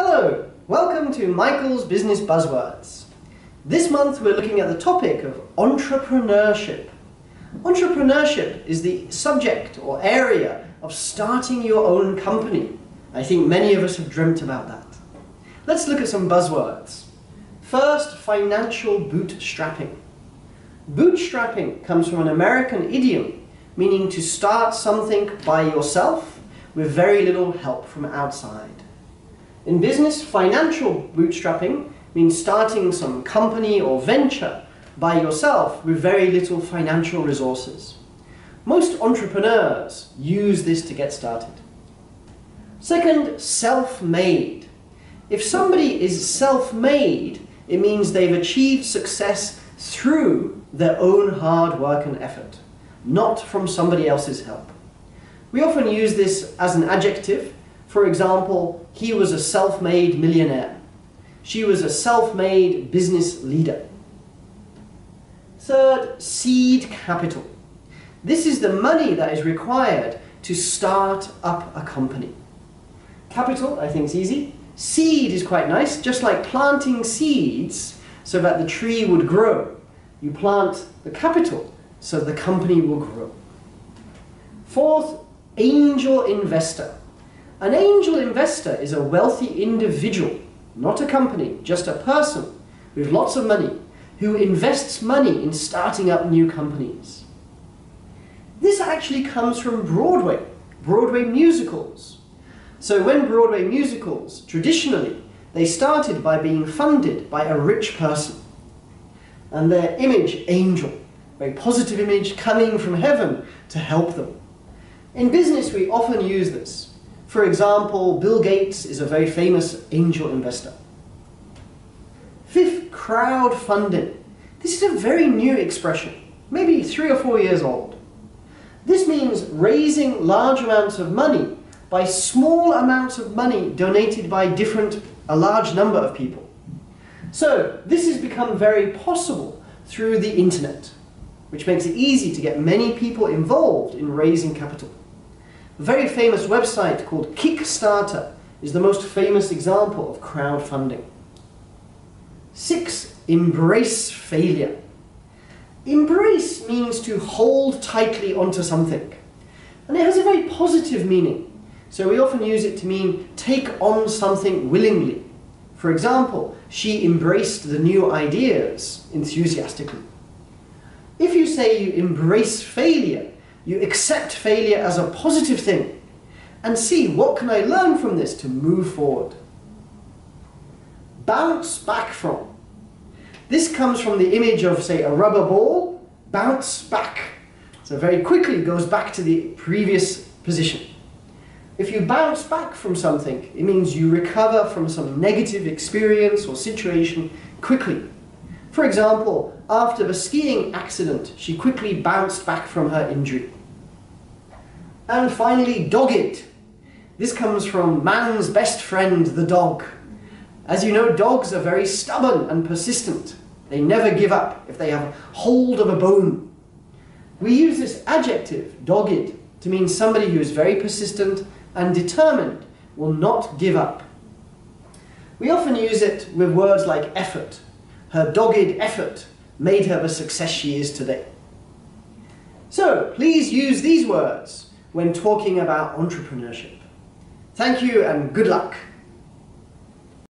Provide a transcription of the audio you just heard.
Hello, welcome to Michael's Business Buzzwords. This month we're looking at the topic of entrepreneurship. Entrepreneurship is the subject or area of starting your own company. I think many of us have dreamt about that. Let's look at some buzzwords. First, financial bootstrapping. Bootstrapping comes from an American idiom meaning to start something by yourself with very little help from outside. In business, financial bootstrapping means starting some company or venture by yourself with very little financial resources. Most entrepreneurs use this to get started. Second, self-made. If somebody is self-made, it means they've achieved success through their own hard work and effort, not from somebody else's help. We often use this as an adjective. For example, he was a self-made millionaire. She was a self-made business leader. Third, seed capital. This is the money that is required to start up a company. Capital, I think, is easy. Seed is quite nice, just like planting seeds so that the tree would grow. You plant the capital so the company will grow. Fourth, angel investor. An angel investor is a wealthy individual, not a company, just a person with lots of money who invests money in starting up new companies. This actually comes from Broadway musicals. So when Broadway musicals, traditionally, they started by being funded by a rich person. And their image, angel, very positive image coming from heaven to help them. In business, we often use this. For example, Bill Gates is a very famous angel investor. Fifth, crowdfunding. This is a very new expression, maybe 3 or 4 years old. This means raising large amounts of money by small amounts of money donated by a large number of people. So this has become very possible through the internet, which makes it easy to get many people involved in raising capital. A very famous website called Kickstarter is the most famous example of crowdfunding. 6, embrace failure. Embrace means to hold tightly onto something, and it has a very positive meaning. So we often use it to mean take on something willingly. For example, she embraced the new ideas enthusiastically. If you say you embrace failure, you accept failure as a positive thing and see what can I learn from this to move forward. Bounce back from. This comes from the image of, say, a rubber ball, bounce back. So very quickly goes back to the previous position. If you bounce back from something, it means you recover from some negative experience or situation quickly. For example, after the skiing accident, she quickly bounced back from her injury. And finally, dogged. This comes from man's best friend, the dog. As you know, dogs are very stubborn and persistent. They never give up if they have hold of a bone. We use this adjective, dogged, to mean somebody who is very persistent and determined, will not give up. We often use it with words like effort. Her dogged effort made her the success she is today. So please use these words when talking about entrepreneurship. Thank you and good luck.